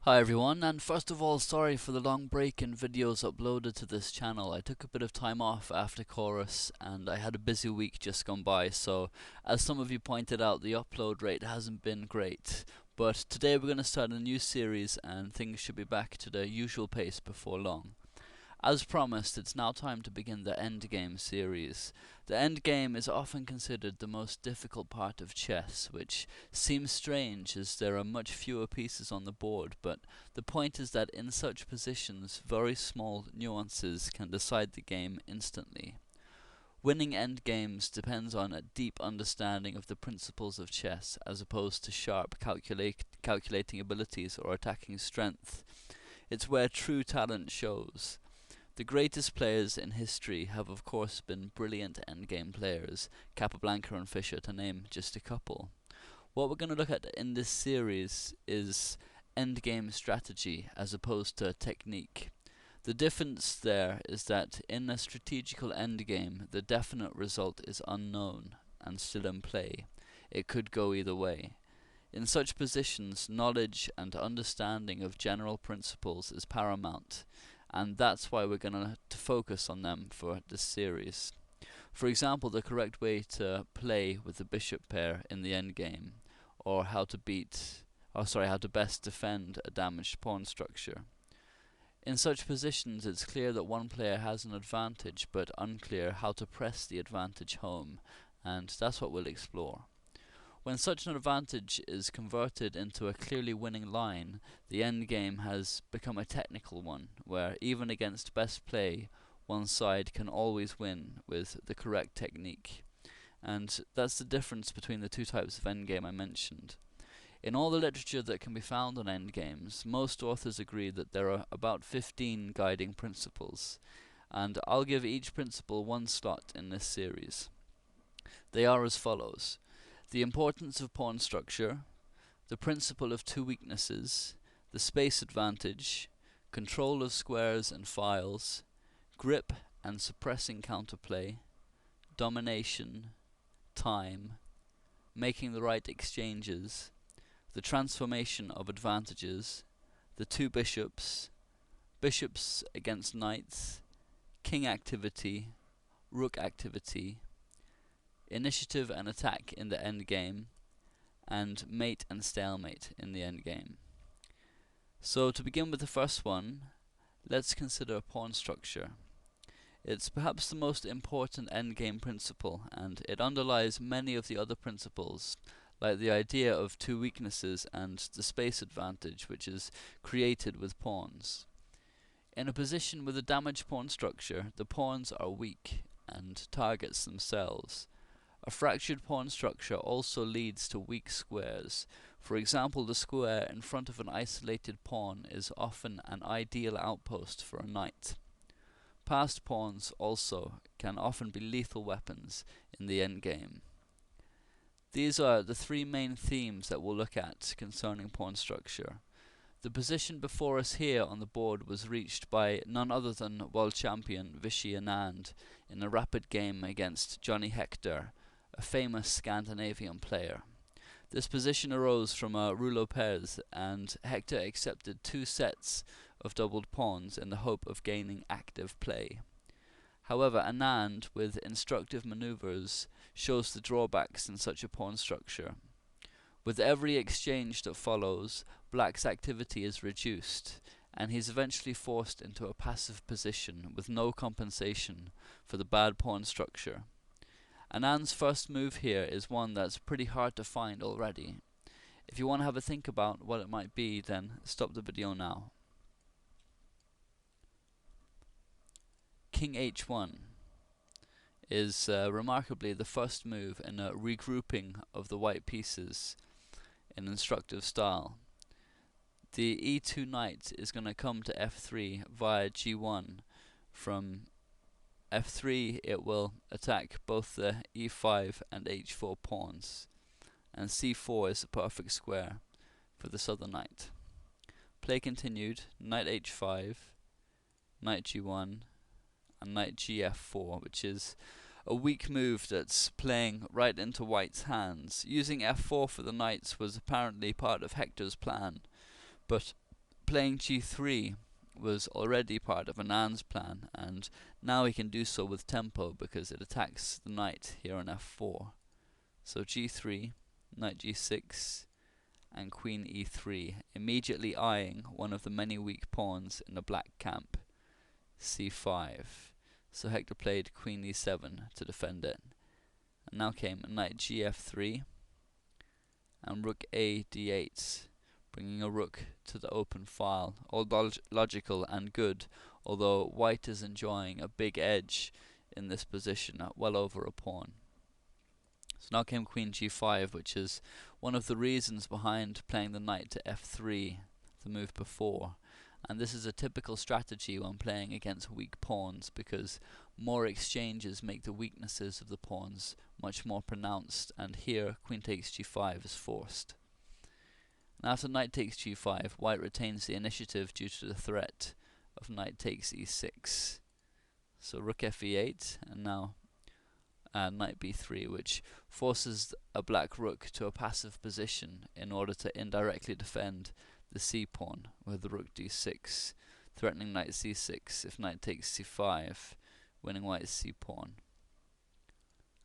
Hi everyone, and first of all, sorry for the long break in videos uploaded to this channel. I took a bit of time off after chorus and I had a busy week just gone by, so as some of you pointed out, the upload rate hasn't been great. But today we're going to start a new series and things should be back to their usual pace before long. As promised, it's now time to begin the Endgame series. The Endgame is often considered the most difficult part of chess, which seems strange as there are much fewer pieces on the board, but the point is that in such positions, very small nuances can decide the game instantly. Winning endgames depends on a deep understanding of the principles of chess, as opposed to sharp calculating abilities or attacking strength. It's where true talent shows. The greatest players in history have of course been brilliant endgame players, Capablanca and Fischer to name just a couple. What we're going to look at in this series is endgame strategy as opposed to technique. The difference there is that in a strategical endgame, the definite result is unknown and still in play. It could go either way. In such positions, knowledge and understanding of general principles is paramount, and that's why we're going to focus on them for this series. For example, the correct way to play with the bishop pair in the endgame, or how to best defend a damaged pawn structure. In such positions, it's clear that one player has an advantage, but unclear how to press the advantage home, and that's what we'll explore. When such an advantage is converted into a clearly winning line, the endgame has become a technical one, where even against best play, one side can always win with the correct technique. And that's the difference between the two types of endgame I mentioned. In all the literature that can be found on endgames, most authors agree that there are about 15 guiding principles, and I'll give each principle one slot in this series. They are as follows: the importance of pawn structure, the principle of two weaknesses, the space advantage, control of squares and files, grip and suppressing counterplay, domination, time, making the right exchanges, the transformation of advantages, the two bishops, bishops against knights, king activity, rook activity, initiative and attack in the endgame, and mate and stalemate in the endgame. So to begin with the first one, let's consider pawn structure. It's perhaps the most important endgame principle, and it underlies many of the other principles, like the idea of two weaknesses and the space advantage which is created with pawns. In a position with a damaged pawn structure, the pawns are weak and targets themselves. A fractured pawn structure also leads to weak squares. For example, the square in front of an isolated pawn is often an ideal outpost for a knight. Passed pawns also can often be lethal weapons in the endgame. These are the three main themes that we'll look at concerning pawn structure. The position before us here on the board was reached by none other than world champion Vichy Anand in a rapid game against Johnny Hector, a famous Scandinavian player. This position arose from a rouleau pairs, and Hector accepted two sets of doubled pawns in the hope of gaining active play. However, Anand, with instructive maneuvers, shows the drawbacks in such a pawn structure. With every exchange that follows, Black's activity is reduced, and he's eventually forced into a passive position with no compensation for the bad pawn structure. Anand's first move here is one that's pretty hard to find already. If you want to have a think about what it might be, then stop the video now. King h1 is remarkably the first move in a regrouping of the white pieces in instructive style. The e2 knight is going to come to f3 via g1. From f3 it will attack both the e5 and h4 pawns, and c4 is a perfect square for this other knight. Play continued, knight h5, knight g1, and knight gf4, which is a weak move that's playing right into white's hands. Using f4 for the knights was apparently part of Hector's plan, but playing g3 was already part of Anand's plan, and now he can do so with tempo because it attacks the knight here on f4. So g3, knight g6, and queen e3, immediately eyeing one of the many weak pawns in the black camp, c5. So Hector played queen e7 to defend it. And now came knight gf3 and rook a d8, bringing a rook to the open file. All logical and good, although white is enjoying a big edge in this position at well over a pawn. So now came queen g5, which is one of the reasons behind playing the knight to f3, the move before. And this is a typical strategy when playing against weak pawns, because more exchanges make the weaknesses of the pawns much more pronounced, and here queen takes g5 is forced. Now after knight takes g5, white retains the initiative due to the threat of knight takes e6. So rook fe8, and now knight b3, which forces a black rook to a passive position in order to indirectly defend the c pawn with rook d6, threatening knight c6 if knight takes c5, winning white's c pawn.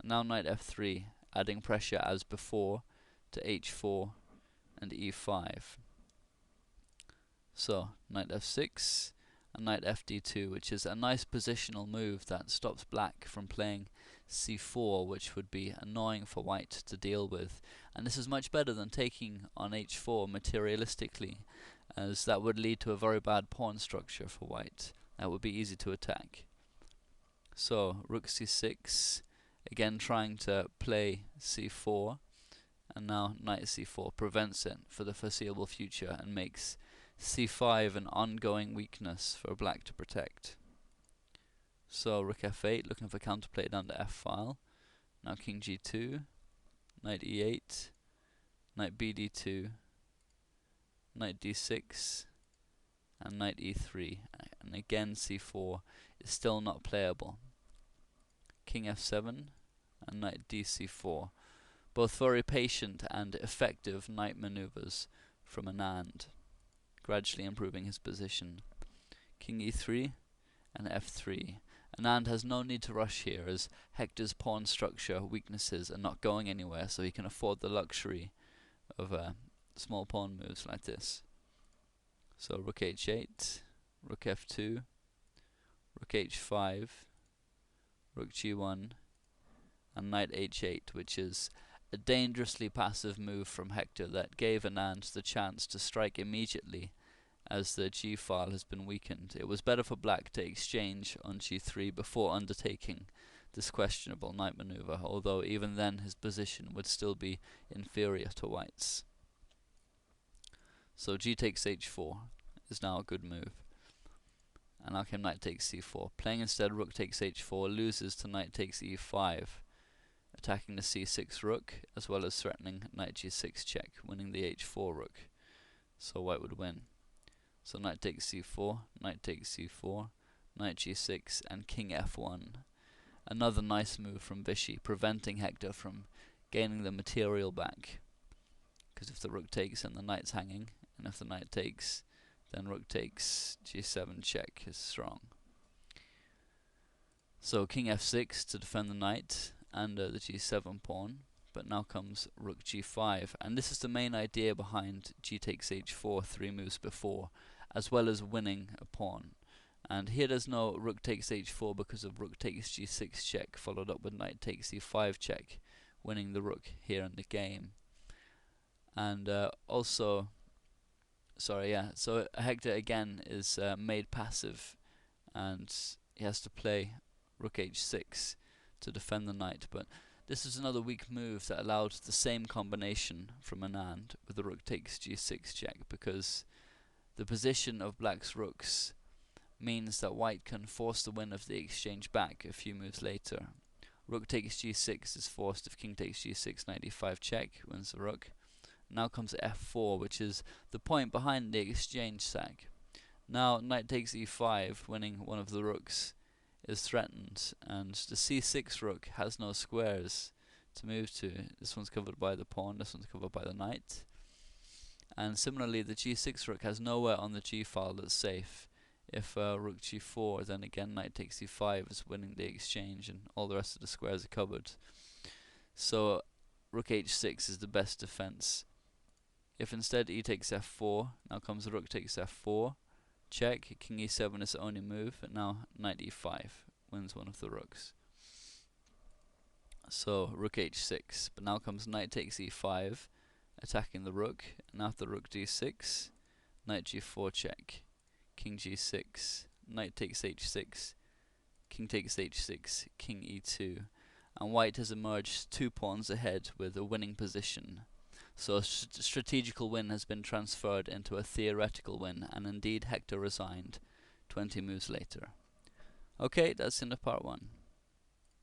And now knight f3, adding pressure as before to h4 and e5. So knight f6 and knight fd2, which is a nice positional move that stops black from playing c4, which would be annoying for white to deal with. And this is much better than taking on h4 materialistically, as that would lead to a very bad pawn structure for white. That would be easy to attack. So rook c6, again trying to play c4, and now knight c4 prevents it for the foreseeable future and makes c5 an ongoing weakness for black to protect. So rook f8, looking for counterplay down to f-file. Now king g2, knight e8, knight bd2, knight d6, and knight e3. And again c4 is still not playable. King f7 and knight dc4. Both very patient and effective knight maneuvers from Anand, gradually improving his position. King e3 and f3. Anand has no need to rush here, as Hector's pawn structure weaknesses are not going anywhere, so he can afford the luxury of small pawn moves like this. So rook h8, rook f2, rook h5, rook g1, and knight h8, which is a dangerously passive move from Hector that gave Anand the chance to strike immediately as the g file has been weakened. It was better for black to exchange on g3 before undertaking this questionable knight maneuver, although even then his position would still be inferior to white's. So g takes h4 is now a good move. And now came knight takes c4. Playing instead rook takes h4 loses to knight takes e5, attacking the c6 rook as well as threatening knight g6 check, winning the h4 rook. So white would win. So knight takes c4, knight takes c4, knight g6, and king f1. Another nice move from Vichy, preventing Hector from gaining the material back. Because if the rook takes, then the knight's hanging, and if the knight takes, then rook takes g7 check is strong. So king f6 to defend the knight and the g7 pawn, but now comes rook g5, and this is the main idea behind g takes h4 3 moves before, as well as winning a pawn. And here there's no rook takes h4 because of rook takes g6 check, followed up with knight takes e5 check, winning the rook here in the game. And so Hector again is made passive, and he has to play rook h6 to defend the knight, but this is another weak move that allowed the same combination from Anand with the rook takes g6 check, because the position of black's rooks means that white can force the win of the exchange back a few moves later. Rook takes g6 is forced if king takes g6, knight e5 check, wins the rook. Now comes f4, which is the point behind the exchange sack. Now knight takes e5, winning one of the rooks, is threatened, and the c6 rook has no squares to move to. This one's covered by the pawn, this one's covered by the knight. And similarly, the g6 rook has nowhere on the g file that's safe. If rook g4, then again knight takes e5 is winning the exchange, and all the rest of the squares are covered. So rook h6 is the best defense. If instead e takes f4, now comes rook takes f4, check, king e7 is the only move, and now knight e5 wins one of the rooks. So rook h6, but now comes knight takes e5, attacking the rook, and after rook d6, knight g4 check, king g6, knight takes h6, king takes h6, king e2, and white has emerged 2 pawns ahead with a winning position. So a strategical win has been transferred into a theoretical win, and indeed Hector resigned 20 moves later. Okay, that's the end of part 1.